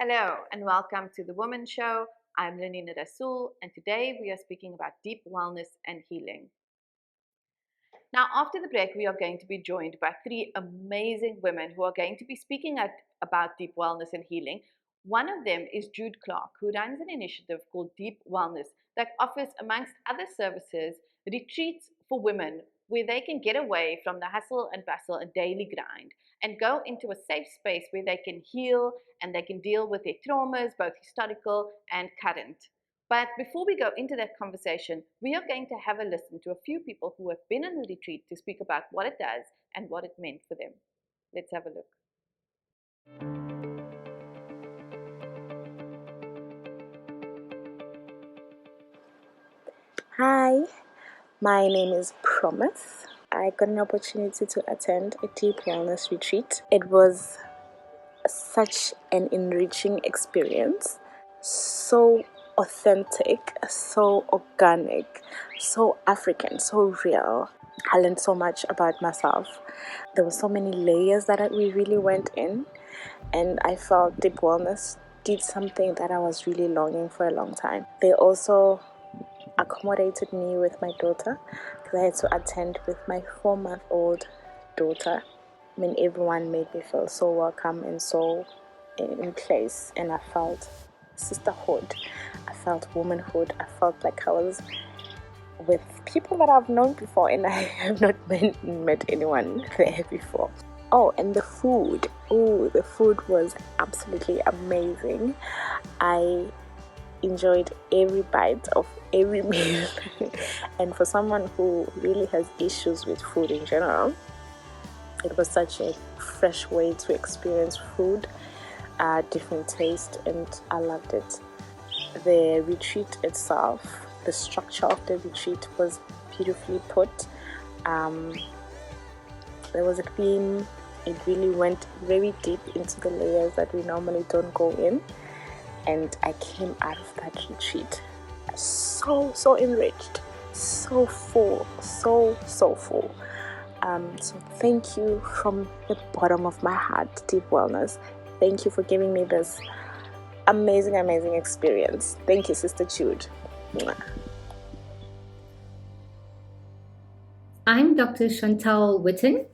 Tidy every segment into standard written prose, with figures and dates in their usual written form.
Hello and welcome to the Womxn Show. I'm Lenina Rasool and today we are speaking about deep wellness and healing. Now, after the break, we are going to be joined by three amazing women who are going to be speaking about deep wellness and healing. One of them is Jude Clark, who runs an initiative called Deep Wellness that offers, amongst other services, retreats for women where they can get away from the hustle and bustle and daily grind and go into a safe space where they can heal and they can deal with their traumas, both historical and current. But before we go into that conversation, we are going to have a listen to a few people who have been on the retreat to speak about what it does and what it meant for them. Let's have a look. Hi, my name is Promise. I got an opportunity to attend a deep wellness retreat. It was such an enriching experience, so authentic, so organic, so African, so real. I learned so much about myself. There were so many layers that we really went in, and I felt deep wellness did something that I was really longing for a long time. They also accommodated me with my daughter because I had to attend with my 4-month-old daughter. I mean, everyone made me feel so welcome and so in place, and I felt sisterhood, I felt womanhood, I felt like I was with people that I've known before, and I have not met anyone there before. Oh, and the food. Oh, the food was absolutely amazing. I enjoyed every bite of every meal. And for someone who really has issues with food in general, it was such a fresh way to experience food, different taste, and I loved it. The retreat itself, the structure of the retreat was beautifully put. There was a theme. It really went very deep into the layers that we normally don't go in. And I came out of that retreat so enriched, so full, so full. So thank you from the bottom of my heart, Deep Wellness. Thank you for giving me this amazing experience. Thank you, Sister Jude. I'm Dr. Chantal Witten.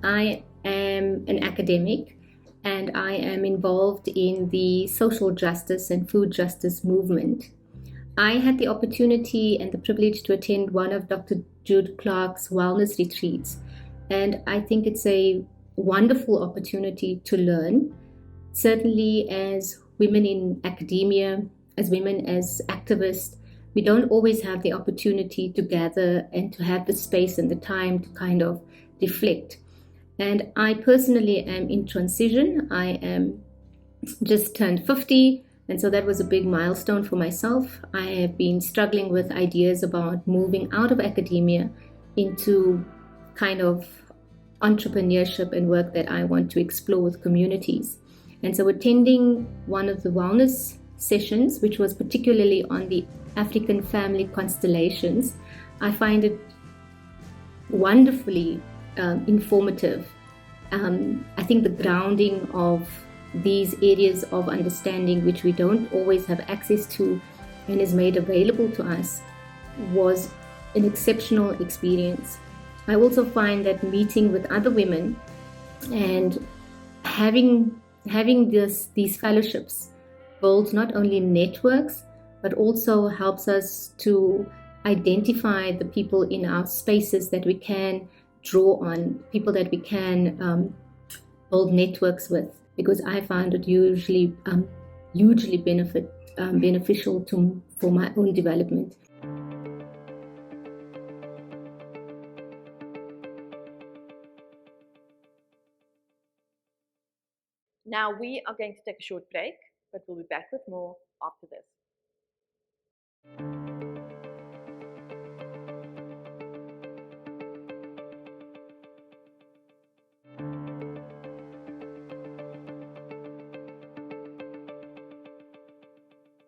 I am an academic and I am involved in the social justice and food justice movement. I had the opportunity and the privilege to attend one of Dr. Jude Clark's wellness retreats, and I think it's a wonderful opportunity to learn. Certainly, as women in academia, as women as activists, we don't always have the opportunity to gather and to have the space and the time to kind of reflect. And I personally am in transition. I am just turned 50, and so that was a big milestone for myself. I have been struggling with ideas about moving out of academia into kind of entrepreneurship and work that I want to explore with communities. And so attending one of the wellness sessions, which was particularly on the African family constellations, I find it wonderfully informative. I think the grounding of these areas of understanding, which we don't always have access to and is made available to us, was an exceptional experience. I also find that meeting with other women and having these fellowships builds not only networks, but also helps us to identify the people in our spaces that we can draw on, people that we can build networks with, because I found it usually hugely beneficial for my own development. Now we are going to take a short break, but we'll be back with more after this.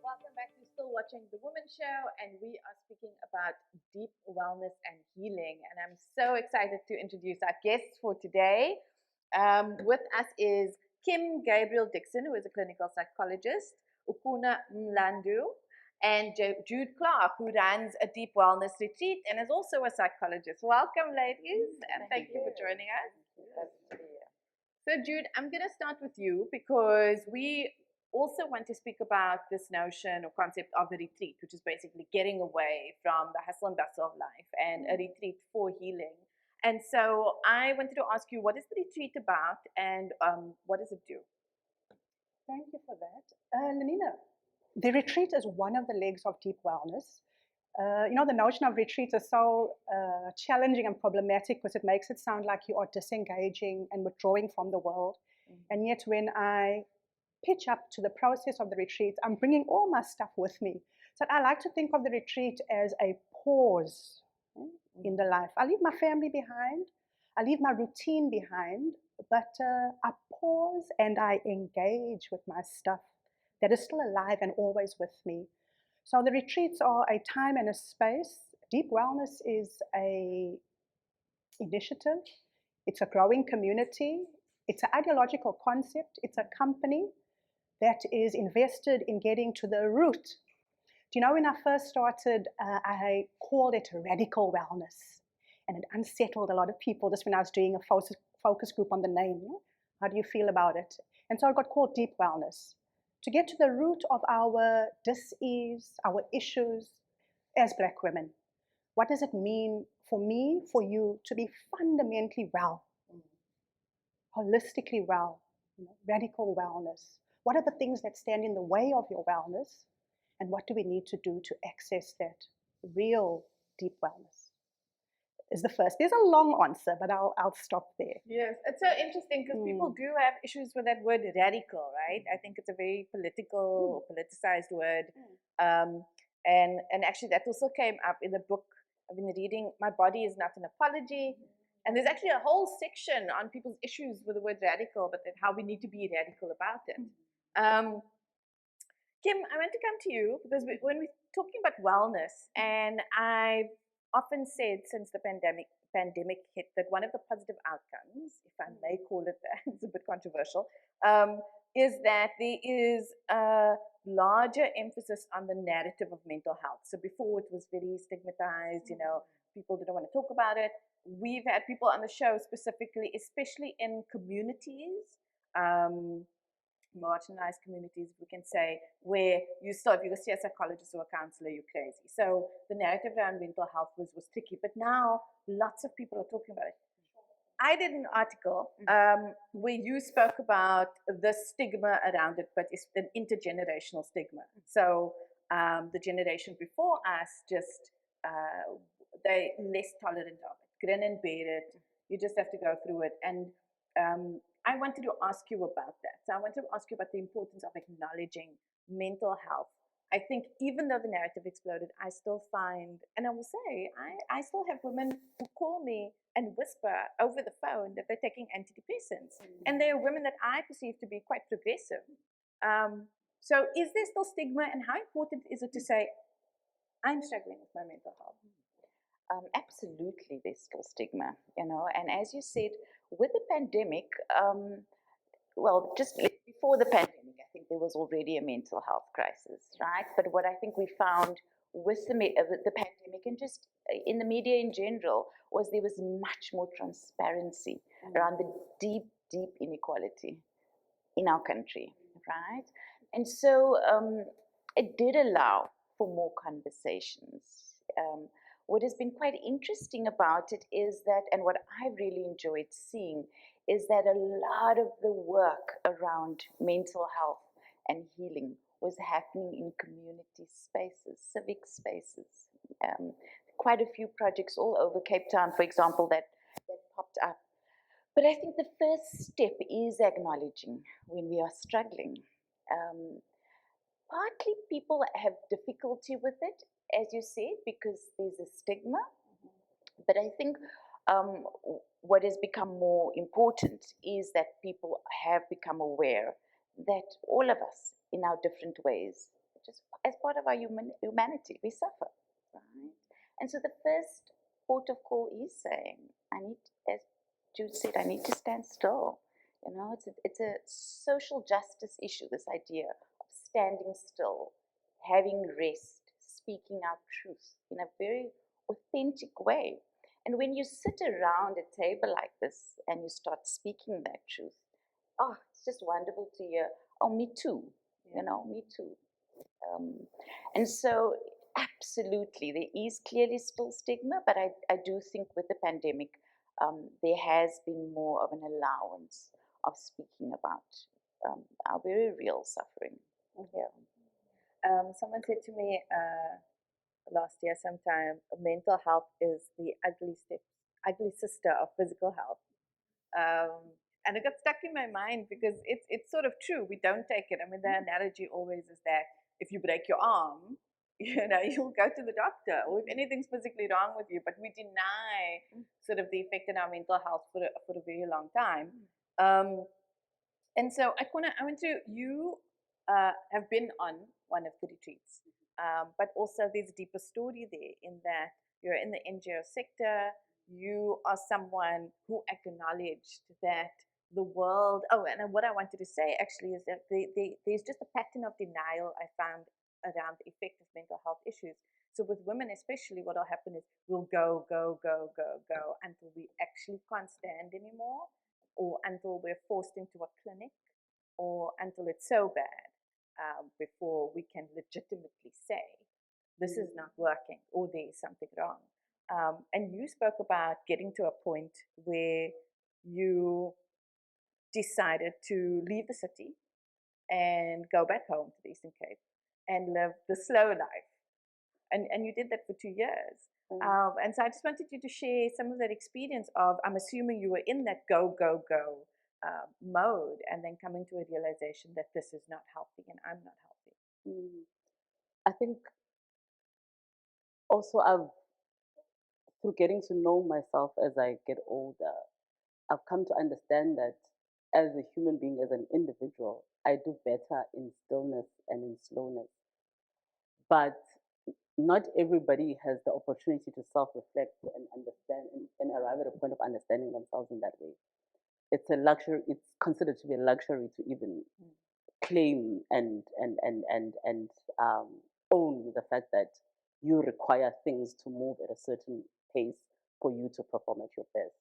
Welcome back. You're still watching The Womxn Show, and we are speaking about deep wellness and healing. And I'm so excited to introduce our guests for today. With us is Kim Gabriel Dixon, who is a clinical psychologist, Ukhona Mlandu, and Jude Clark, who runs a deep wellness retreat and is also a psychologist. Welcome, ladies, and thank you for joining us. So, Jude, I'm going to start with you because we also want to speak about this notion or concept of the retreat, which is basically getting away from the hustle and bustle of life and a retreat for healing. And so I wanted to ask you, what is the retreat about and what does it do? Thank you for that. Lenina, the retreat is one of the legs of deep wellness. The notion of retreat is so challenging and problematic because it makes it sound like you are disengaging and withdrawing from the world. And yet when I pitch up to the process of the retreat, I'm bringing all my stuff with me. So I like to think of the retreat as a pause in the life. I leave my family behind. I leave my routine behind, but I pause and I engage with my stuff that is still alive and always with me. So the retreats are a time and a space. Deep wellness is an initiative. It's a growing community. It's an ideological concept. It's a company that is invested in getting to the root. Do you know, when I first started, I called it radical wellness. And it unsettled a lot of people just when I was doing a focus group on the name. How do you feel about it? And so it got called deep wellness. To get to the root of our dis-ease, our issues as Black women. What does it mean for me, for you, to be fundamentally well, holistically well, radical wellness? What are the things that stand in the way of your wellness? And what do we need to do to access that real deep wellness? Is the first. There's a long answer, but I'll stop there. Yes, it's so interesting because people do have issues with that word radical, right? I think it's a very political, politicized word. And actually that also came up in the book I've been reading, My Body Is Not an Apology. And there's actually a whole section on people's issues with the word radical, but how we need to be radical about it. Kim, I want to come to you because when we're talking about wellness, and I've often said since the pandemic hit that one of the positive outcomes, if I may call it that, it's a bit controversial, is that there is a larger emphasis on the narrative of mental health. So before it was very stigmatized, people didn't want to talk about it. We've had people on the show specifically, especially in communities, marginalized communities, we can say, where you still, if you go see a psychologist or a counselor, you're crazy. So the narrative around mental health was tricky, but now lots of people are talking about it. I did an article where you spoke about the stigma around it, but it's an intergenerational stigma. So the generation before us just, they're less tolerant of it. Grin and bear it. You just have to go through it. And I wanted to ask you about that. So I wanted to ask you about the importance of acknowledging mental health. I think even though the narrative exploded, I still find, and I will say, I still have women who call me and whisper over the phone that they're taking antidepressants. And they are women that I perceive to be quite progressive. So is there still stigma, and how important is it to say, I'm struggling with my mental health? Absolutely, there's still stigma, and as you said, with the pandemic, well, just before the pandemic, I think there was already a mental health crisis, right? But what I think we found with the pandemic and just in the media in general was there was much more transparency around the deep, deep inequality in our country, right? And so it did allow for more conversations. What has been quite interesting about it is that, and what I've really enjoyed seeing, is that a lot of the work around mental health and healing was happening in community spaces, civic spaces. Quite a few projects all over Cape Town, for example, that popped up. But I think the first step is acknowledging when we are struggling. Partly people have difficulty with it, as you said, because there's a stigma. But I think what has become more important is that people have become aware that all of us, in our different ways, just as part of our humanity, we suffer, right? And so the first port of call is saying, as Jude said, I need to stand still. You know, it's a social justice issue, this idea of standing still, having rest, speaking our truth in a very authentic way. And when you sit around a table like this and you start speaking that truth, oh, it's just wonderful to hear, oh, me too, you know, me too. And so, absolutely, there is clearly still stigma, but I do think with the pandemic, there has been more of an allowance of speaking about our very real suffering. Yeah. Someone said to me last year sometime, mental health is the ugly sister of physical health. And it got stuck in my mind because it's sort of true. We don't take it. I mean, the analogy always is that if you break your arm, you know, you'll go to the doctor, or if anything's physically wrong with you. But we deny sort of the effect on our mental health for a very long time. And so, Ukhona, I want to, you have been on one of the retreats, but also there's a deeper story there in that you're in the NGO sector. You are someone who acknowledged that the world, and what I wanted to say actually is that there's just a pattern of denial I found around the effect of mental health issues. So with women especially, what will happen is we'll go until we actually can't stand anymore, or until we're forced into a clinic, or until it's so bad before we can legitimately say this is not working or there's something wrong. And you spoke about getting to a point where you decided to leave the city and go back home to the Eastern Cape and live the slow life. And you did that for 2 years. And so I just wanted you to share some of that experience of, I'm assuming you were in that go mode, and then coming to a realization that this is not healthy and I'm not healthy. I think also through getting to know myself as I get older, I've come to understand that as a human being, as an individual, I do better in stillness and in slowness. But not everybody has the opportunity to self-reflect and understand and arrive at a point of understanding themselves in that way. It's a luxury. It's considered to be a luxury to even claim and own the fact that you require things to move at a certain pace for you to perform at your best.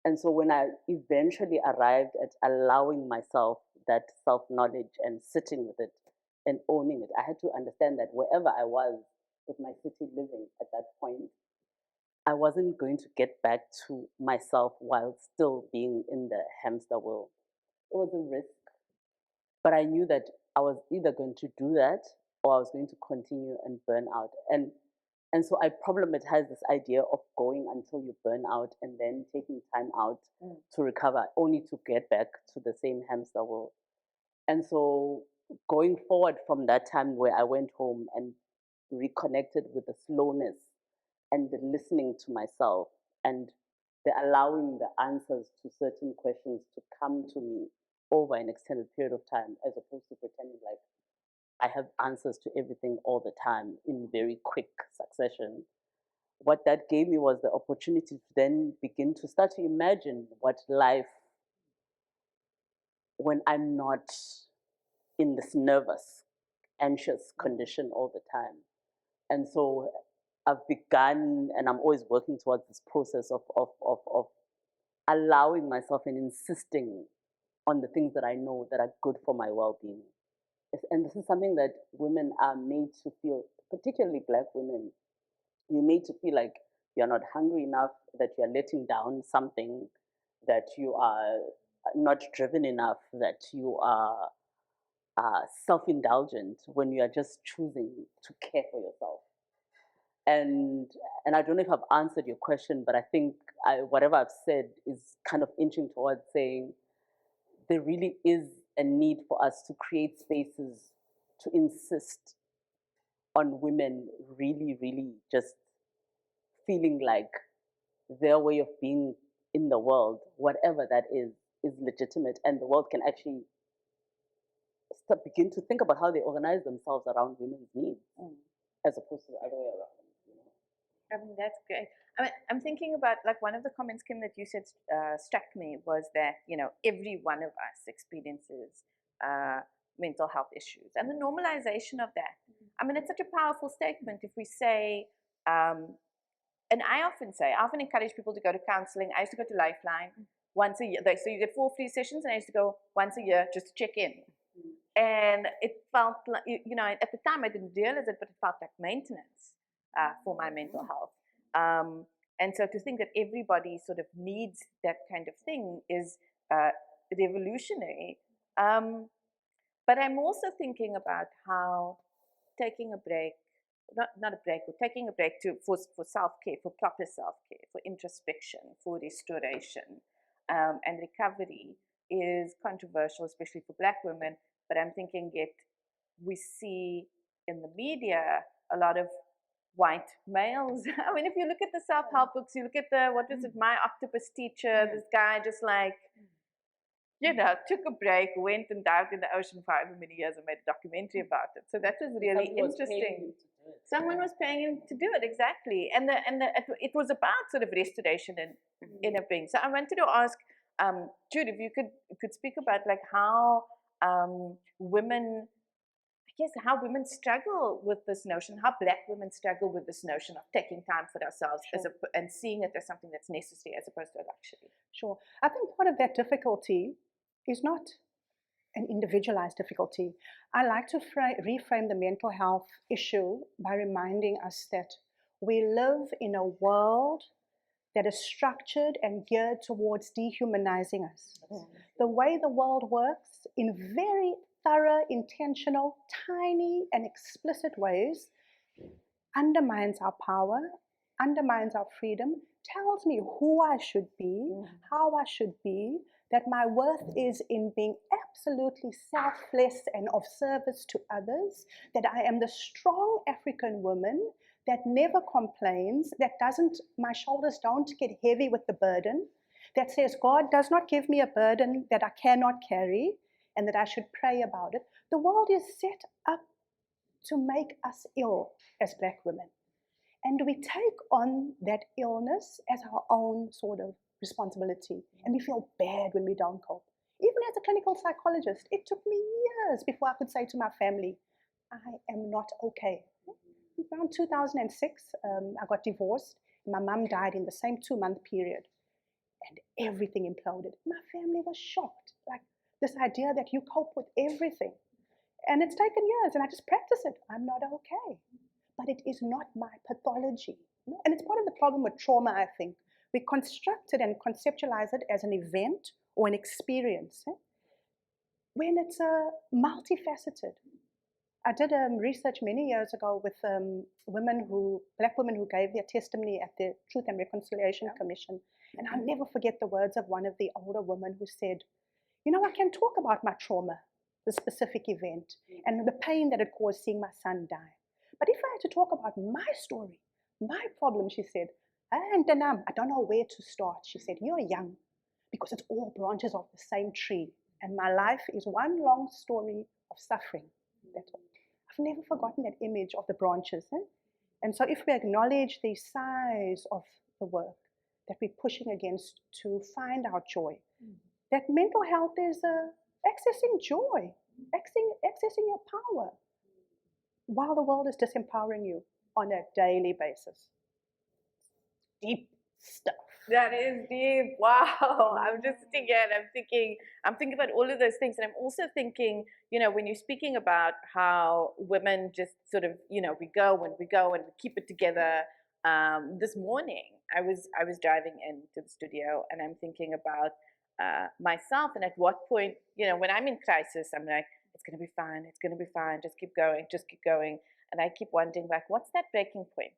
And so when I eventually arrived at allowing myself that self-knowledge and sitting with it and owning it, I had to understand that wherever I was with my city living at that point, I wasn't going to get back to myself while still being in the hamster wheel. It was a risk, but I knew that I was either going to do that or I was going to continue and burn out. And so I problematize this idea of going until you burn out and then taking time out to recover, only to get back to the same hamster wheel. And so going forward from that time where I went home and reconnected with the slowness and the listening to myself and the allowing the answers to certain questions to come to me over an extended period of time, as opposed to pretending like I have answers to everything all the time in very quick succession. What that gave me was the opportunity to then begin to start to imagine what life, when I'm not in this nervous, anxious condition all the time. And so I've begun, and I'm always working towards this process of allowing myself and insisting on the things that I know that are good for my well-being. And this is something that women are made to feel, particularly Black women. You're made to feel like you're not hungry enough, that you're letting down something, that you are not driven enough, that you are self-indulgent when you are just choosing to care for yourself. And I don't know if I've answered your question, but I think whatever I've said is kind of inching towards saying there really is a need for us to create spaces to insist on women really, really just feeling like their way of being in the world, whatever that is legitimate, and the world can actually begin to think about how they organize themselves around women's needs, as opposed to the other way around. I mean, that's great. I mean, I'm thinking about, like, one of the comments, Kim, that you said struck me was that, every one of us experiences mental health issues, and the normalization of that. I mean, it's such a powerful statement if we say, and I often encourage people to go to counseling. I used to go to Lifeline once a year. So you get 4 free sessions, and I used to go once a year just to check in. And it felt like, at the time I didn't realize it, but it felt like maintenance for my mental health. And so to think that everybody sort of needs that kind of thing is revolutionary. But I'm also thinking about how taking a break, not a break, but taking a break for self-care, for proper self-care, for introspection, for restoration and recovery is controversial, especially for Black women. But I'm thinking we see in the media a lot of white males. I mean, if you look at the self-help books, you look at My Octopus Teacher, this guy just like, took a break, went and dived in the ocean for however many years and made a documentary about it. So that was really interesting. Someone was paying him to do it, exactly. And it was about sort of restoration and inner being. So I wanted to ask Jude, if you could speak about like how women, how women struggle with this notion, how Black women struggle with this notion of taking time for ourselves and seeing it as something that's necessary as opposed to a luxury. Sure. I think part of that difficulty is not an individualized difficulty. I like to reframe the mental health issue by reminding us that we live in a world that is structured and geared towards dehumanizing us. The way the world works in very thorough, intentional, tiny, and explicit ways undermines our power, undermines our freedom, tells me who I should be, how I should be, that my worth is in being absolutely selfless and of service to others, that I am the strong African woman that never complains, that my shoulders don't get heavy with the burden, that says God does not give me a burden that I cannot carry and that I should pray about it. The world is set up to make us ill as Black women. And we take on that illness as our own sort of responsibility. And we feel bad when we don't cope. Even as a clinical psychologist, it took me years before I could say to my family, I am not okay. Around 2006, I got divorced. My mum died in the same 2-month period. And everything imploded. My family was shocked. Like this idea that you cope with everything. And it's taken years, and I just practice it. I'm not okay. But it is not my pathology. And it's part of the problem with trauma, I think. We construct it and conceptualize it as an event or an experience, when it's multifaceted. I did research many years ago with Black women who gave their testimony at the Truth and Reconciliation Commission. And I'll never forget the words of one of the older women who said, I can talk about my trauma, the specific event, and the pain that it caused seeing my son die. But if I had to talk about my story, my problem, she said, I don't know where to start. She said, you're young, because it's all branches of the same tree. And my life is one long story of suffering. That's all. I've never forgotten that image of the branches. And so if we acknowledge the size of the work that we're pushing against to find our joy, that mental health is accessing joy, accessing your power, while the world is disempowering you on a daily basis. Deep stuff. That is deep. Wow. I'm just sitting here and I'm thinking about all of those things. And I'm also thinking, when you're speaking about how women just sort of, we go and we keep it together. This morning, I was driving into the studio and I'm thinking about myself, and at what point, when I'm in crisis, I'm like, it's going to be fine. It's going to be fine. Just keep going. And I keep wondering, like, what's that breaking point?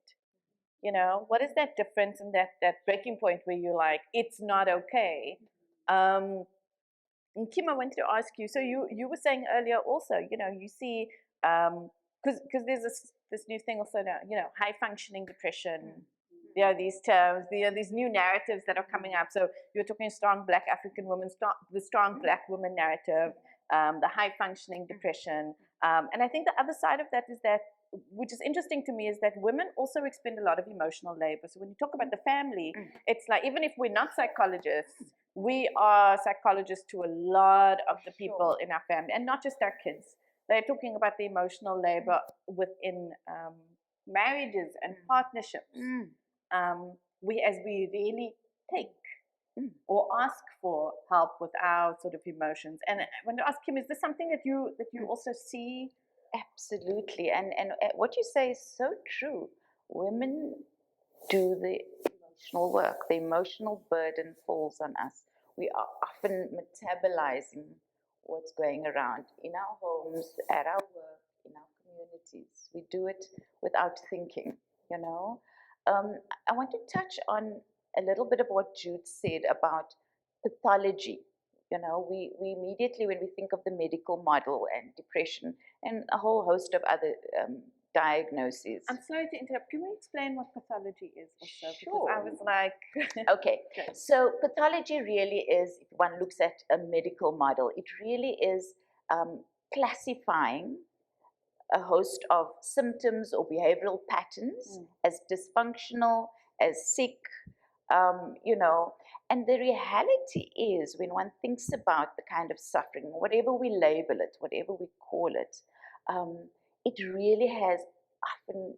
What is that difference in that breaking point where you're like, it's not okay? And Kim, I wanted to ask you, so you were saying earlier also, you see, because there's this new thing also now, high functioning depression. There are these terms, there are these new narratives that are coming up. So you're talking strong Black African women, the strong Black woman narrative, the high functioning depression. And I think the other side of that is that which is interesting to me, is that women also expend a lot of emotional labor. So when you talk about the family, it's like, even if we're not psychologists, we are psychologists to a lot of the people in our family, and not just our kids. They're talking about the emotional labor within marriages and partnerships. As we really take or ask for help with our sort of emotions. And I want to ask Kim, is this something that you also see? Absolutely, and what you say is so true. Women do the emotional work. The emotional burden falls on us. We are often metabolizing what's going around in our homes, at our work, in our communities. We do it without thinking, you know. I want to touch on a little bit of what Jude said about pathology. You know, we immediately, when we think of the medical model and depression and a whole host of other diagnoses. I'm sorry to interrupt. Can we explain what pathology is also? Sure. Because I was like... Okay, so pathology really is, if one looks at a medical model, it really is classifying a host of symptoms or behavioral patterns as dysfunctional, as sick, you know. And the reality is, when one thinks about the kind of suffering, whatever we label it, whatever we call it, it really has often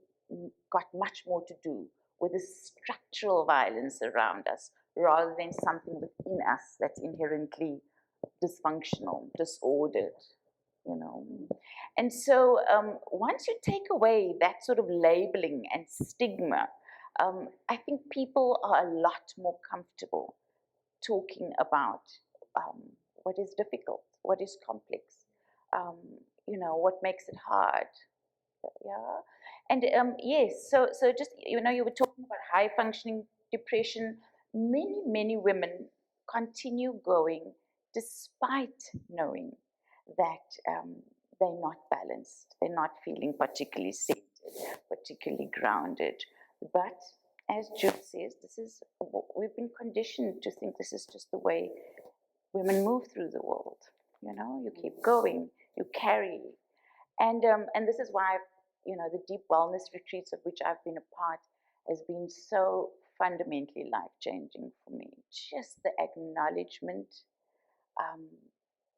got much more to do with the structural violence around us, rather than something within us that's inherently dysfunctional, disordered, you know. And so once you take away that sort of labeling and stigma, I think people are a lot more comfortable talking about what is difficult, what is complex, you know, what makes it hard. Yeah. And yes, so just, you know, you were talking about high functioning depression. Many women continue going despite knowing that they're not balanced, they're not feeling particularly centered, particularly grounded. But as Jude says, we've been conditioned to think this is just the way women move through the world. You know, you keep going, you carry. And this is why, you know, the deep wellness retreats of which I've been a part has been so fundamentally life-changing for me. Just the acknowledgement,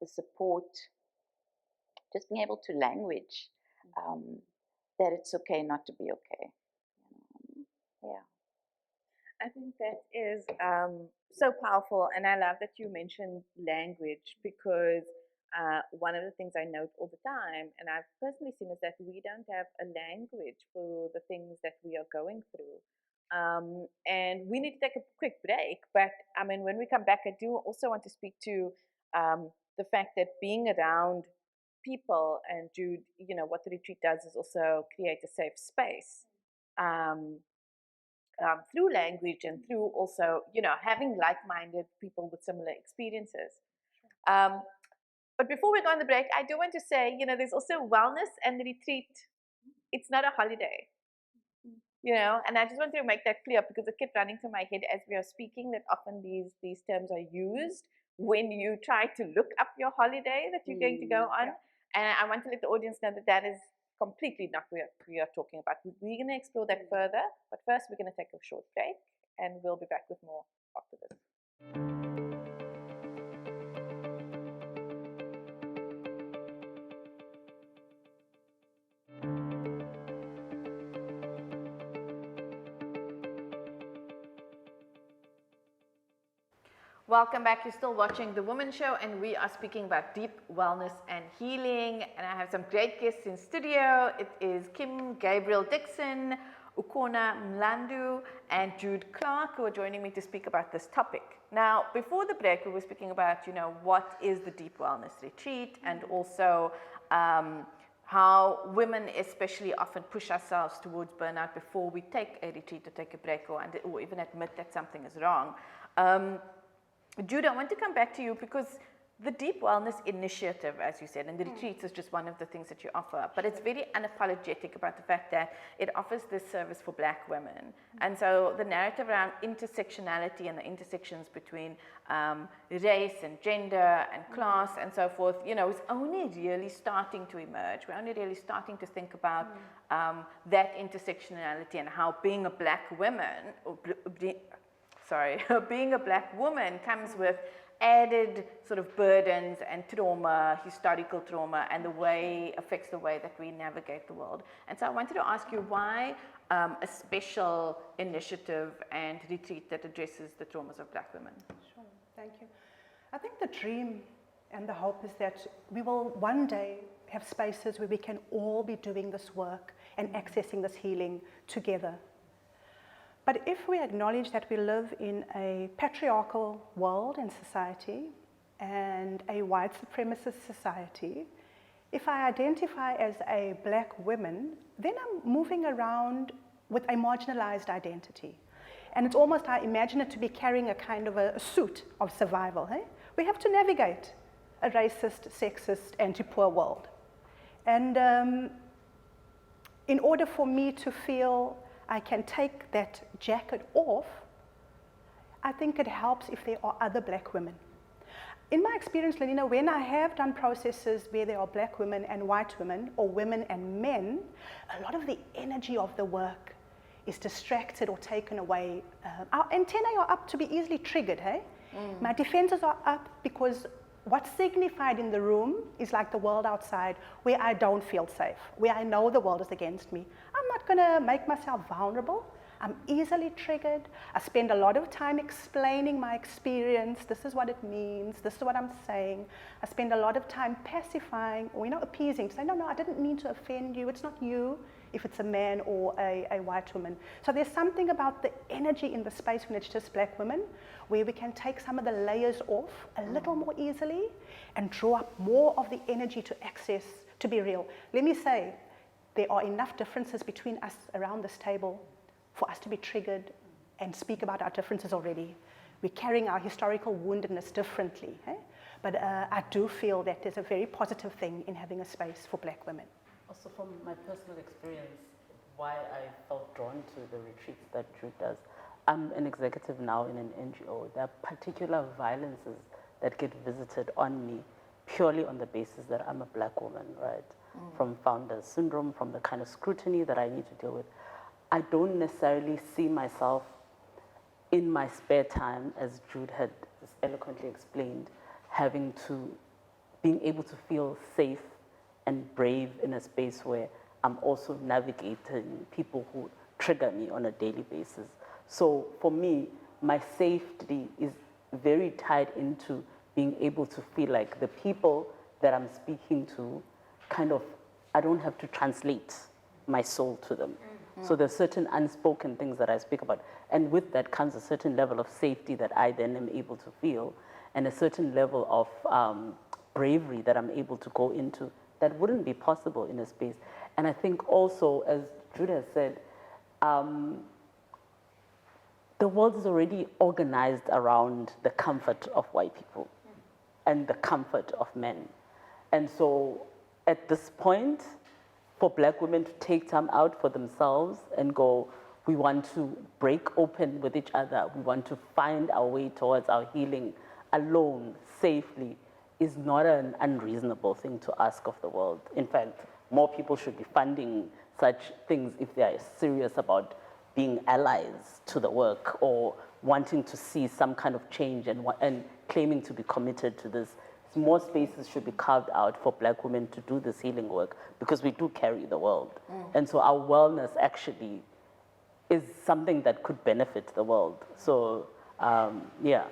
the support, just being able to language that it's okay not to be okay. Yeah. I think that is so powerful, and I love that you mentioned language, because one of the things I note all the time, and I've personally seen, is that we don't have a language for the things that we are going through. And we need to take a quick break, but I mean, when we come back, I do also want to speak to the fact that being around people, and Jude, you know, what the retreat does is also create a safe space. Through language and through also, you know, having like-minded people with similar experiences. But before we go on the break, I do want to say, you know, there's also wellness and the retreat. It's not a holiday, you know, and I just want to make that clear, because it kept running through my head as we are speaking, that often these terms are used when you try to look up your holiday that you're going to go on. And I want to let the audience know that that is completely not what we are talking about. We're going to explore that further, but first we're going to take a short break, and we'll be back with more after this. Welcome back. You're still watching The Womxn Show, and we are speaking about deep wellness and healing. And I have some great guests in studio. It is Kim, Gabriel, Dixon, Ukhona, Mlandu, and Jude Clark, who are joining me to speak about this topic. Now, before the break, we were speaking about, you know, what is the deep wellness retreat, and also how women especially often push ourselves towards burnout before we take a retreat or take a break, or even admit that something is wrong. Jude, I want to come back to you, because the Deep Wellness Initiative, as you said, and the retreats is just one of the things that you offer, but it's very unapologetic about the fact that it offers this service for Black women. And so the narrative around intersectionality and the intersections between race and gender and class and so forth, you know, is only really starting to emerge. We're only really starting to think about that intersectionality and how being a Black woman, being a Black woman comes with added sort of burdens and trauma, historical trauma, and the way affects the way that we navigate the world. And so I wanted to ask you why a special initiative and retreat that addresses the traumas of Black women. Sure, thank you. I think the dream and the hope is that we will one day have spaces where we can all be doing this work and accessing this healing together. But if we acknowledge that we live in a patriarchal world and society and a white supremacist society, if I identify as a Black woman, then I'm moving around with a marginalized identity. And it's almost, I imagine it to be carrying a kind of a suit of survival. Eh? We have to navigate a racist, sexist, anti-poor world. And in order for me to feel I can take that jacket off, I think it helps if there are other Black women. In my experience, Lenina, when I have done processes where there are Black women and white women, or women and men, a lot of the energy of the work is distracted or taken away. Our antennae are up to be easily triggered, hey? My defenses are up because what's signified in the room is like the world outside where I don't feel safe, where I know the world is against me. I'm not going to make myself vulnerable. I'm easily triggered. I spend a lot of time explaining my experience. This is what it means. This is what I'm saying. I spend a lot of time pacifying or, appeasing. To say, no, I didn't mean to offend you. It's not you if it's a man or a white woman. So there's something about the energy in the space when it's just Black women where we can take some of the layers off a little more easily and draw up more of the energy to access, to be real. Let me say, there are enough differences between us around this table for us to be triggered and speak about our differences already. We're carrying our historical woundedness differently. Eh? But I do feel that there's a very positive thing in having a space for Black women. Also from my personal experience, why I felt drawn to the retreats that Jude does. I'm an executive now in an NGO. There are particular violences that get visited on me purely on the basis that I'm a Black woman, right? From founder syndrome, from the kind of scrutiny that I need to deal with. I don't necessarily see myself in my spare time, as Jude had eloquently explained, being able to feel safe and brave in a space where I'm also navigating people who trigger me on a daily basis. So for me, my safety is very tied into being able to feel like the people that I'm speaking to I don't have to translate my soul to them. So there's certain unspoken things that I speak about. And with that comes a certain level of safety that I then am able to feel and a certain level of bravery that I'm able to go into that wouldn't be possible in a space. And I think also, as Jude has said, the world is already organized around the comfort of white people and the comfort of men. And so at this point, for Black women to take time out for themselves and go, we want to break open with each other, we want to find our way towards our healing alone, safely, is not an unreasonable thing to ask of the world. In fact, more people should be funding such things if they are serious about being allies to the work or wanting to see some kind of change and claiming to be committed to this. More spaces should be carved out for Black women to do this healing work because we do carry the world. And so our wellness actually is something that could benefit the world. So, yeah.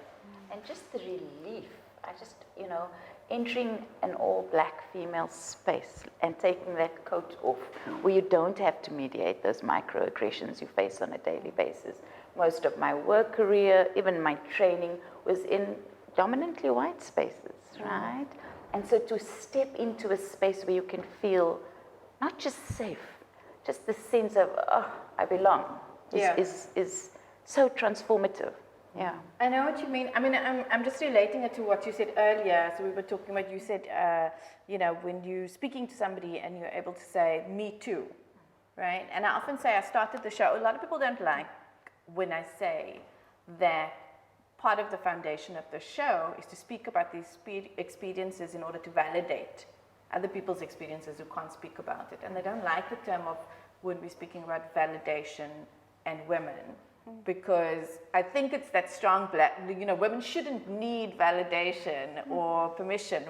And just the relief, entering an all-Black female space and taking that coat off where you don't have to mediate those microaggressions you face on a daily basis. Most of my work career, even my training, was in dominantly white spaces, right? And so to step into a space where you can feel not just safe, just the sense of, I belong, is so transformative. Yeah. I know what you mean. I mean, I'm just relating it to what you said earlier. So we were talking about, you said, when you're speaking to somebody and you're able to say, me too, right? And I often say, I started the show, a lot of people don't like when I say that part of the foundation of the show is to speak about these experiences in order to validate other people's experiences who can't speak about it. And they don't like the term of when we're speaking about validation and women, because I think it's that strong women shouldn't need validation or permission.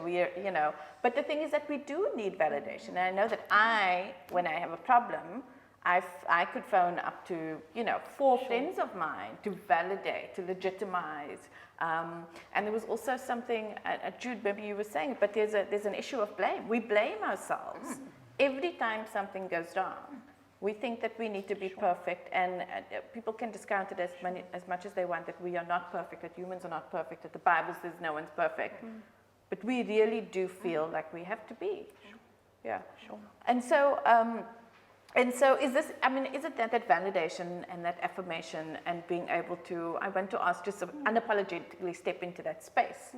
But the thing is that we do need validation. And I know that when I have a problem, I could phone up to 4 friends of mine to validate, to legitimize. And there was also something, Jude, maybe you were saying it, but there's an issue of blame. We blame ourselves every time something goes wrong. We think that we need to be perfect, and people can discount it as much as they want, that we are not perfect, that humans are not perfect, that the Bible says no one's perfect. But we really do feel like we have to be. Yeah. Sure. And so is this, is it that validation and that affirmation and being able to, I want to ask, just unapologetically step into that space.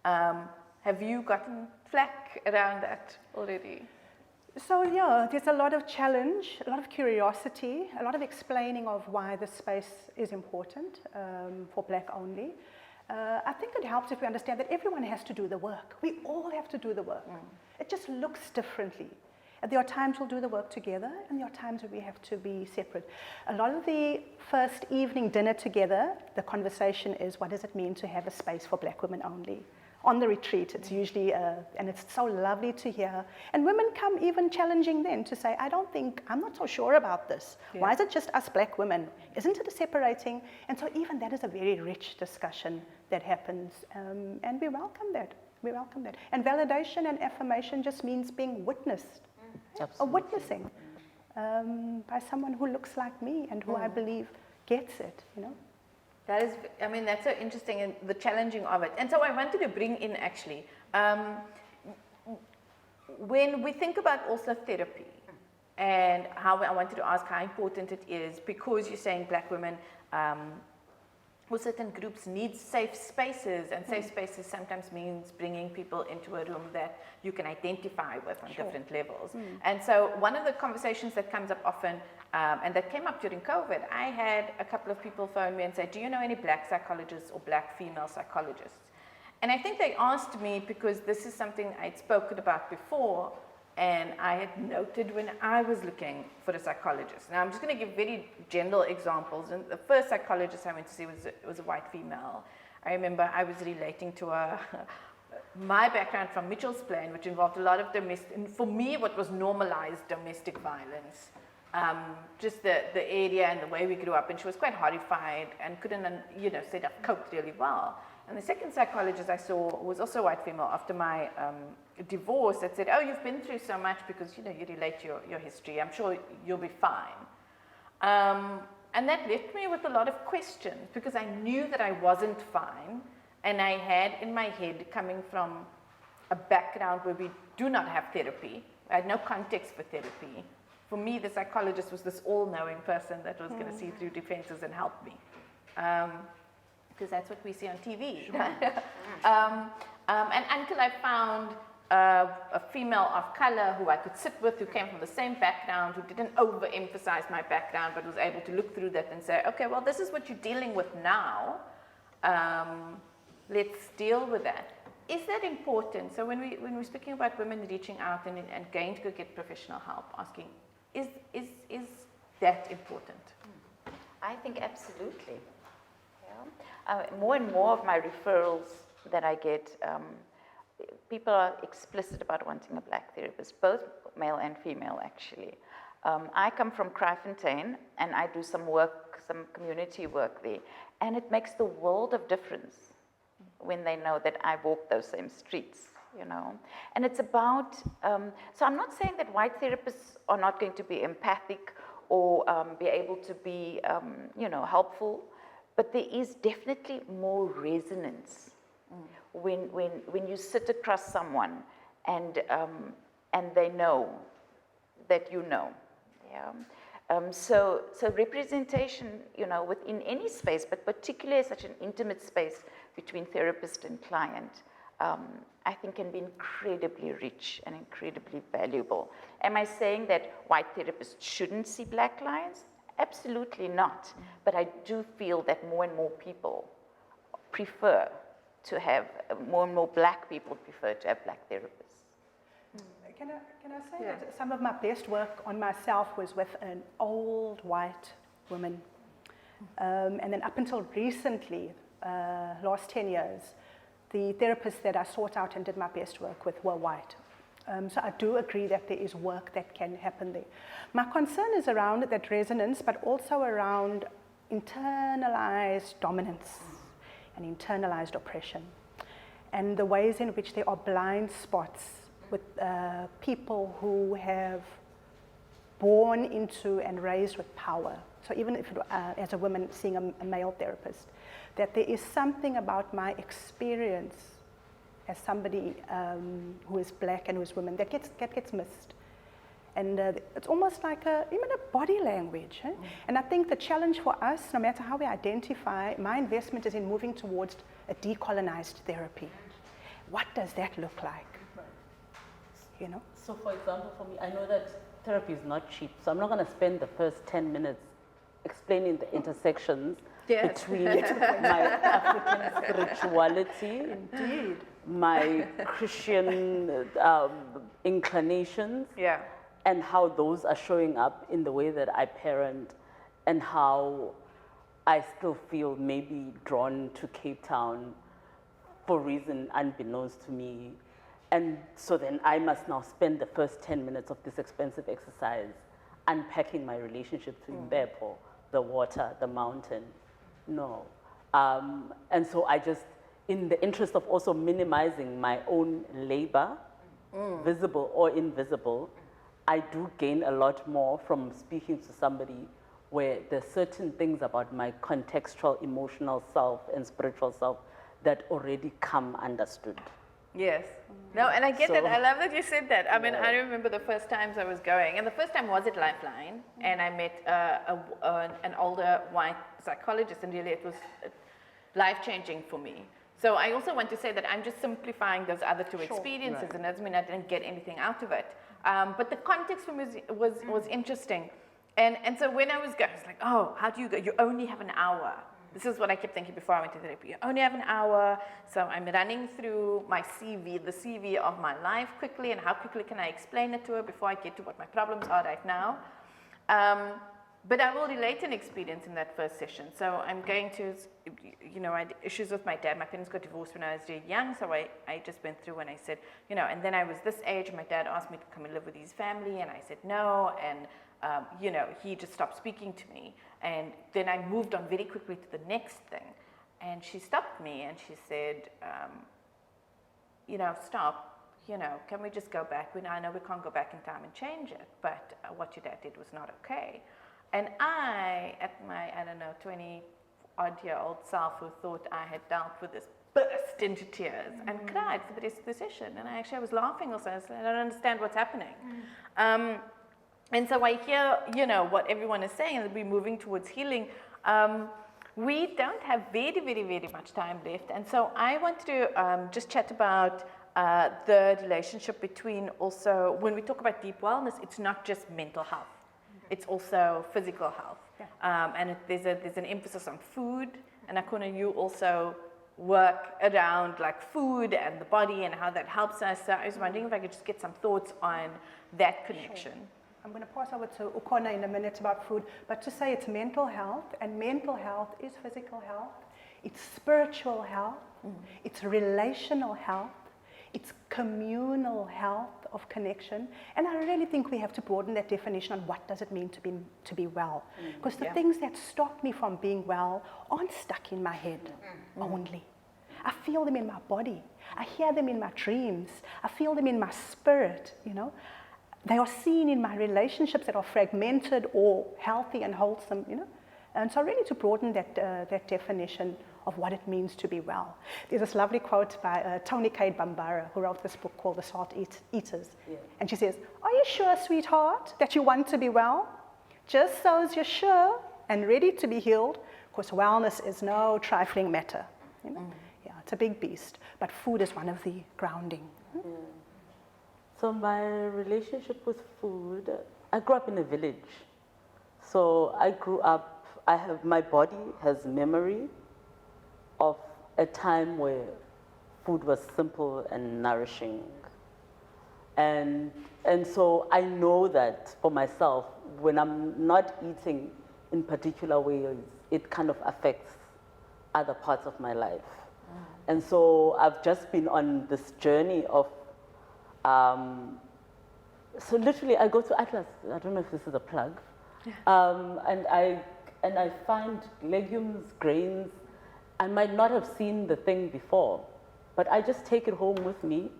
Have you gotten flack around that already? So yeah, there's a lot of challenge, a lot of curiosity, a lot of explaining of why this space is important for Black only. I think it helps if we understand that everyone has to do the work. We all have to do the work. It just looks differently. There are times we'll do the work together, and there are times where we have to be separate. A lot of the first evening dinner together, the conversation is, what does it mean to have a space for Black women only? On the retreat, it's usually, and it's so lovely to hear. And women come even challenging then to say, I'm not so sure about this. Yeah. Why is it just us Black women? Isn't it separating? And so even that is a very rich discussion that happens, and we welcome that. We welcome that. And validation and affirmation just means being witnessed, or witnessing by someone who looks like me and who I believe gets it, That is, that's so interesting, and the challenging of it. And so I wanted to bring in actually, when we think about also therapy, and how I wanted to ask how important it is, because you're saying Black women or certain groups need safe spaces, and safe spaces sometimes means bringing people into a room that you can identify with on different levels. And so one of the conversations that comes up often, and that came up during COVID, I had a couple of people phone me and say, do you know any Black psychologists or Black female psychologists? And I think they asked me because this is something I'd spoken about before, and I had noted when I was looking for a psychologist. Now I'm just going to give very general examples. And the first psychologist I went to see was a white female. I remember I was relating to my background from Mitchell's Plain, which involved a lot of for me what was normalized domestic violence. Just the area and the way we grew up, and she was quite horrified and couldn't, said I've coped really well. And the second psychologist I saw was also a white female after my divorce that said, oh, you've been through so much because, you relate your history. I'm sure you'll be fine. And that left me with a lot of questions because I knew that I wasn't fine. And I had in my head, coming from a background where we do not have therapy, I had no context for therapy. For me, the psychologist was this all-knowing person that was going to see through defenses and help me. Because that's what we see on TV. And until I found a female of color who I could sit with, who came from the same background, who didn't overemphasize my background, but was able to look through that and say, okay, well, this is what you're dealing with now. Let's deal with that. Is that important? So when we're speaking about women reaching out and going to go get professional help, asking, is that important? I think absolutely. More and more of my referrals that I get, people are explicit about wanting a Black therapist, both male and female actually. I come from Kraaifontein and I do some community work there, and it makes the world of difference when they know that I walk those same streets, And it's about, so I'm not saying that white therapists are not going to be empathic or be able to be, helpful, but there is definitely more resonance when you sit across someone and they know that you know. Yeah. So representation, within any space, but particularly such an intimate space between therapist and client, I think can be incredibly rich and incredibly valuable. Am I saying that white therapists shouldn't see black clients? Absolutely not. But I do feel that more and more people prefer to have, more and more black people prefer to have black therapists. Can I say that some of my best work on myself was with an old white woman. And then up until recently, last 10 years, the therapists that I sought out and did my best work with were white. So I do agree that there is work that can happen there. My concern is around that resonance, but also around internalized dominance and internalized oppression, and the ways in which there are blind spots with people who have born into and raised with power. So even if, as a woman seeing a male therapist, that there is something about my experience as somebody who is black and who is woman that gets missed. And it's almost like even a body language. Eh? And I think the challenge for us, no matter how we identify, my investment is in moving towards a decolonized therapy. What does that look like? So for example, for me, I know that therapy is not cheap, so I'm not going to spend the first 10 minutes explaining the intersections between my African spirituality, Indeed. my Christian inclinations, and how those are showing up in the way that I parent, and how I still feel maybe drawn to Cape Town for reason unbeknownst to me. And so then I must now spend the first 10 minutes of this expensive exercise unpacking my relationship to Mbepo, the water, the mountain. No. And so I just, in the interest of also minimizing my own labor, visible or invisible, I do gain a lot more from speaking to somebody where there's certain things about my contextual, emotional self and spiritual self that already come understood. Yes. No, and I get that. I love that you said that. I mean, I remember the first times I was going, and the first time was at Lifeline, and I met an older white psychologist, and really it was life-changing for me. So I also want to say that I'm just simplifying those other two experiences, and doesn't mean I didn't get anything out of it. But the context for me was interesting. And so when I was going, I was like, oh, how do you go? You only have an hour. This is what I kept thinking before I went to therapy. You only have an hour, so I'm running through my CV, the CV of my life quickly, and how quickly can I explain it to her before I get to what my problems are right now. But I will relate an experience in that first session. So I'm going to, I had issues with my dad. My parents got divorced when I was really young, so I just went through and I said, and then I was this age, my dad asked me to come and live with his family, and I said no, and he just stopped speaking to me. And then I moved on very quickly to the next thing. And she stopped me and she said, stop, can we just go back? I know we can't go back in time and change it, but what your dad did was not okay. And I, at my, 20-odd-year-old self who thought I had dealt with this, burst into tears and cried for the rest of the session. And I was laughing also. I said, I don't understand what's happening. And so I hear, what everyone is saying, and we're moving towards healing. We don't have very, very, very much time left. And so I want to just chat about the relationship between also, when we talk about deep wellness, it's not just mental health. It's also physical health. And there's an emphasis on food. And Ukhona, you also work around like food and the body and how that helps us. So I was wondering if I could just get some thoughts on that connection. Sure. I'm going to pass over to Ukhona in a minute about food, but to say it's mental health, and mental health is physical health, it's spiritual health, it's relational health, it's communal health of connection, and I really think we have to broaden that definition on what does it mean to be well, because the things that stop me from being well aren't stuck in my head only. I feel them in my body, I hear them in my dreams, I feel them in my spirit, They are seen in my relationships that are fragmented or healthy and wholesome, And so really to broaden that definition of what it means to be well. There's this lovely quote by Toni Cade Bambara, who wrote this book called The Salt Eaters. Yeah. And she says, "Are you sure, sweetheart, that you want to be well? just so as you're sure and ready to be healed, because wellness is no trifling matter. You know? Yeah, it's a big beast, but food is one of the grounding. So my relationship with food, I grew up in a village. So I grew up, my body has memory of a time where food was simple and nourishing. And so I know that for myself, when I'm not eating in particular ways, it kind of affects other parts of my life. And so I've just been on this journey of, so literally I go to Atlas, I don't know if this is a plug, and I find legumes, grains. I might not have seen the thing before, but I just take it home with me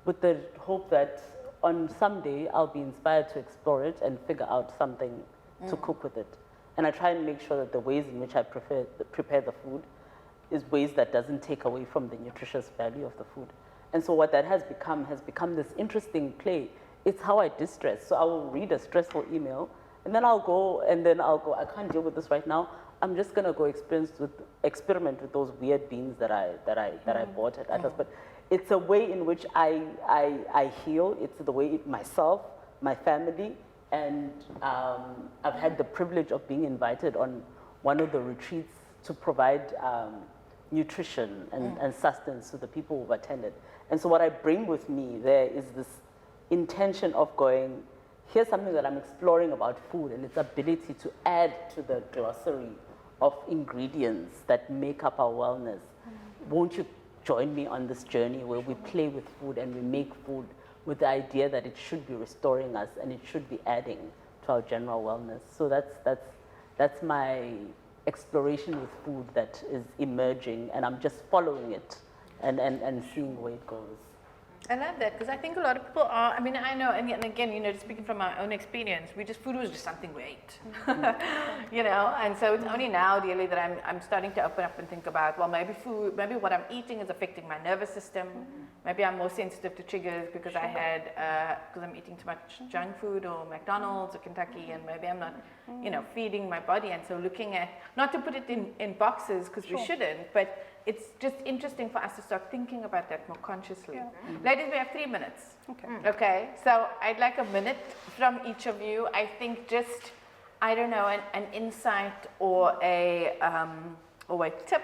with the hope that on some day I'll be inspired to explore it and figure out something to cook with it. And I try and make sure that the ways in which I prepare the food is ways that doesn't take away from the nutritious value of the food. And so what that has become this interesting play. It's how I distress. So I will read a stressful email, and then I'll go, I can't deal with this right now. I'm just gonna go experiment with those weird beans that I bought at Atlas. But it's a way in which I heal. It's the way myself, my family, and I've had the privilege of being invited on one of the retreats to provide nutrition and sustenance to the people who've attended. And so what I bring with me there is this intention of going, here's something that I'm exploring about food and its ability to add to the glossary of ingredients that make up our wellness. Won't you join me on this journey where we play with food and we make food with the idea that it should be restoring us and it should be adding to our general wellness? So that's my exploration with food that is emerging, and I'm just following it and seeing where it goes. I love that, because I think a lot of people are, I mean, I know, and again, you know, speaking from my own experience, food was just something we ate, you know, and so it's only now really that I'm starting to open up and think about, well, maybe what I'm eating is affecting my nervous system, maybe I'm more sensitive to triggers because because I'm eating too much junk food or McDonald's or Kentucky, and maybe I'm not, you know, feeding my body, and so looking at, not to put it in boxes, because we shouldn't, but it's just interesting for us to start thinking about that more consciously. Ladies, we have 3 minutes. Okay, so I'd like a minute from each of you. I think just, I don't know, an insight or a tip,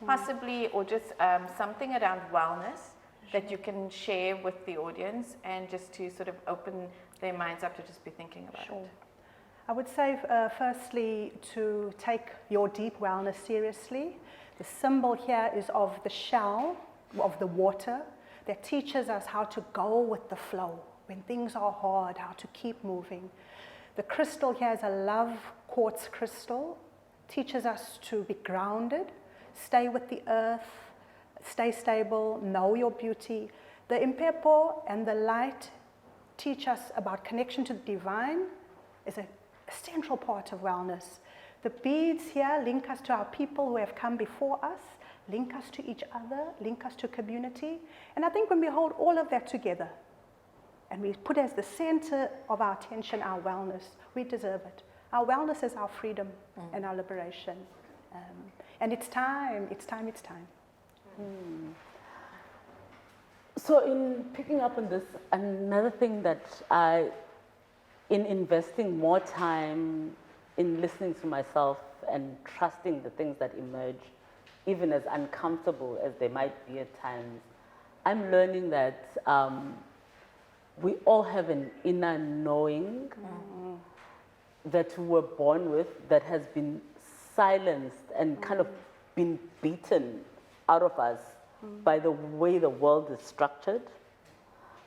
possibly, or just something around wellness that you can share with the audience, and just to sort of open their minds up to just be thinking about it. I would say, firstly, to take your deep wellness seriously. The symbol here is of the shell, of the water, that teaches us how to go with the flow. When things are hard, how to keep moving. The crystal here is a love quartz crystal, teaches us to be grounded, stay with the earth, stay stable, know your beauty. The impepo and the light teach us about connection to the divine, is a central part of wellness. The beads here link us to our people who have come before us, link us to each other, link us to community. And I think when we hold all of that together and we put as the center of our attention our wellness, we deserve it. Our wellness is our freedom and our liberation. And it's time. So in picking up on this, another thing that in investing more time in listening to myself and trusting the things that emerge, even as uncomfortable as they might be at times, I'm learning that we all have an inner knowing that we were born with, that has been silenced and kind of been beaten out of us by the way the world is structured.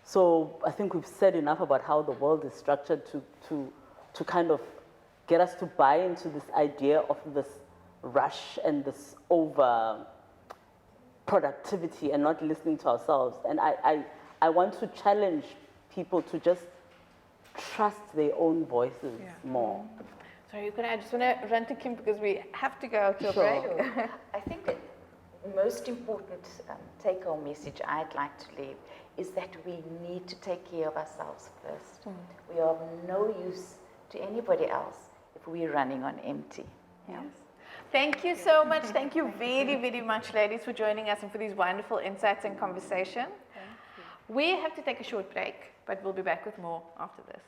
So I think we've said enough about how the world is structured to kind of get us to buy into this idea of this rush and this over productivity and not listening to ourselves. And I want to challenge people to just trust their own voices more. Sorry, I just want to run to Kim because we have to go to a break. I think that most important take-home message I'd like to leave is that we need to take care of ourselves first. We are of no use to anybody else we're running on empty. Yes. Thank you so much. Thank you very, very much, ladies, for joining us and for these wonderful insights and conversation. We have to take a short break, but we'll be back with more after this.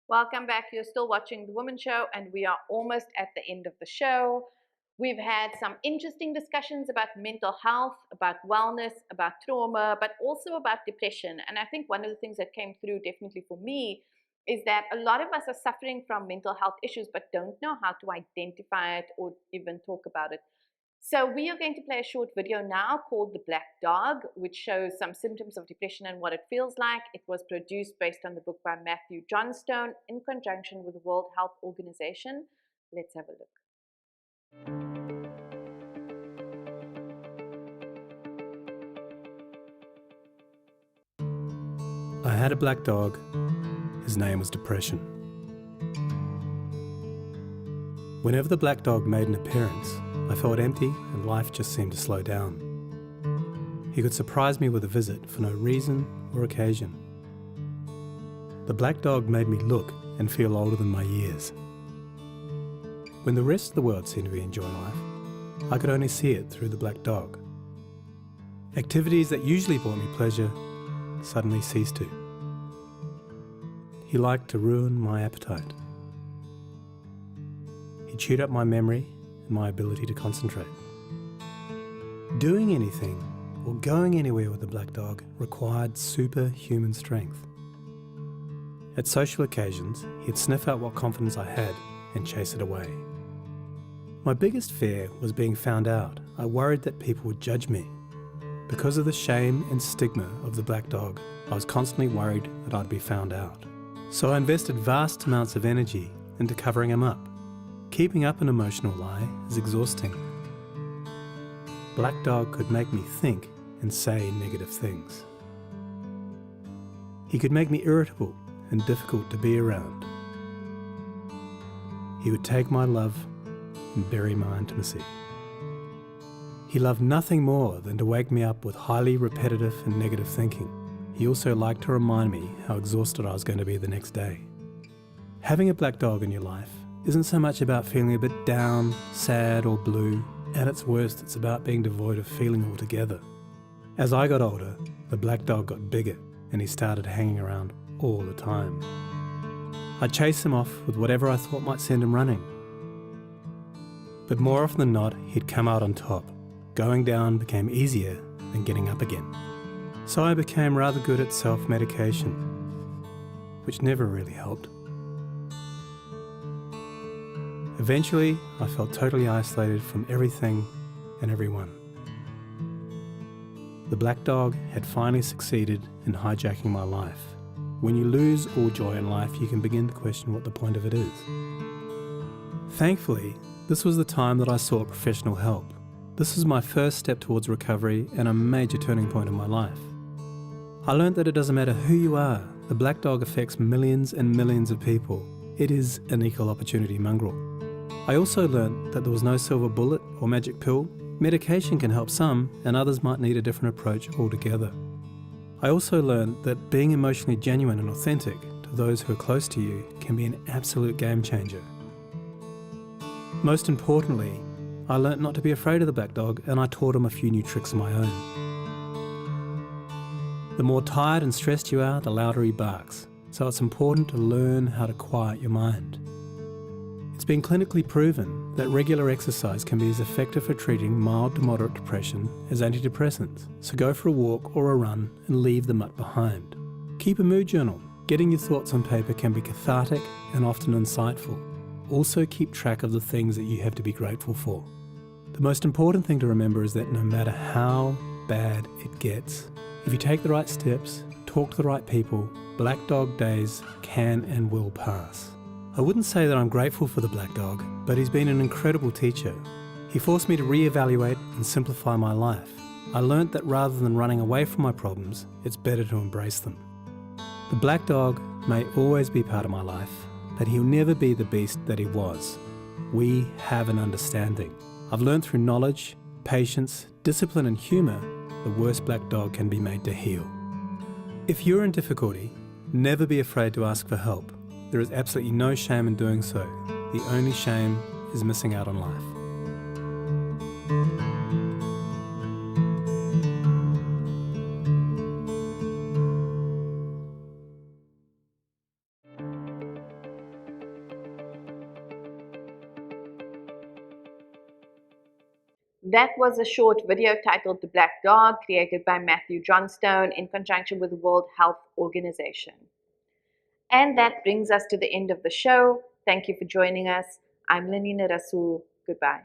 Welcome back. You're still watching The Womxn Show, and we are almost at the end of the show. We've had some interesting discussions about mental health, about wellness, about trauma, but also about depression. And I think one of the things that came through definitely for me is that a lot of us are suffering from mental health issues, but don't know how to identify it or even talk about it. So we are going to play a short video now called The Black Dog, which shows some symptoms of depression and what it feels like. It was produced based on the book by Matthew Johnstone in conjunction with the World Health Organization. Let's have a look. I had a black dog. His name was Depression. Whenever the black dog made an appearance, I felt empty and life just seemed to slow down. He could surprise me with a visit for no reason or occasion. The black dog made me look and feel older than my years. When the rest of the world seemed to be enjoying life, I could only see it through the black dog. Activities that usually brought me pleasure suddenly ceased to. He liked to ruin my appetite. He chewed up my memory and my ability to concentrate. Doing anything or going anywhere with the black dog required superhuman strength. At social occasions, he'd sniff out what confidence I had and chase it away. My biggest fear was being found out. I worried that people would judge me. Because of the shame and stigma of the black dog, I was constantly worried that I'd be found out. So I invested vast amounts of energy into covering him up. Keeping up an emotional lie is exhausting. Black dog could make me think and say negative things. He could make me irritable and difficult to be around. He would take my love and bury my intimacy. He loved nothing more than to wake me up with highly repetitive and negative thinking. He also liked to remind me how exhausted I was going to be the next day. Having a black dog in your life isn't so much about feeling a bit down, sad or blue. At its worst, it's about being devoid of feeling altogether. As I got older, the black dog got bigger and he started hanging around all the time. I'd chase him off with whatever I thought might send him running. But more often than not, he'd come out on top. Going down became easier than getting up again. So I became rather good at self-medication, which never really helped. Eventually, I felt totally isolated from everything and everyone. The black dog had finally succeeded in hijacking my life. When you lose all joy in life, you can begin to question what the point of it is. Thankfully, this was the time that I sought professional help. This was my first step towards recovery and a major turning point in my life. I learned that it doesn't matter who you are, the black dog affects millions and millions of people. It is an equal opportunity mongrel. I also learned that there was no silver bullet or magic pill. Medication can help some, and others might need a different approach altogether. I also learned that being emotionally genuine and authentic to those who are close to you can be an absolute game changer. Most importantly, I learnt not to be afraid of the black dog, and I taught him a few new tricks of my own. The more tired and stressed you are, the louder he barks, so it's important to learn how to quiet your mind. It's been clinically proven that regular exercise can be as effective for treating mild to moderate depression as antidepressants, so go for a walk or a run and leave the mutt behind. Keep a mood journal. Getting your thoughts on paper can be cathartic and often insightful. Also keep track of the things that you have to be grateful for. The most important thing to remember is that no matter how bad it gets, if you take the right steps, talk to the right people, black dog days can and will pass. I wouldn't say that I'm grateful for the black dog, but he's been an incredible teacher. He forced me to reevaluate and simplify my life. I learnt that rather than running away from my problems, it's better to embrace them. The black dog may always be part of my life, but he'll never be the beast that he was. We have an understanding. I've learned through knowledge, patience, discipline and humour, the worst black dog can be made to heal. If you're in difficulty, never be afraid to ask for help. There is absolutely no shame in doing so. The only shame is missing out on life. That was a short video titled The Black Dog, created by Matthew Johnstone in conjunction with the World Health Organization. And that brings us to the end of the show. Thank you for joining us. I'm Lenina Rasool. Goodbye.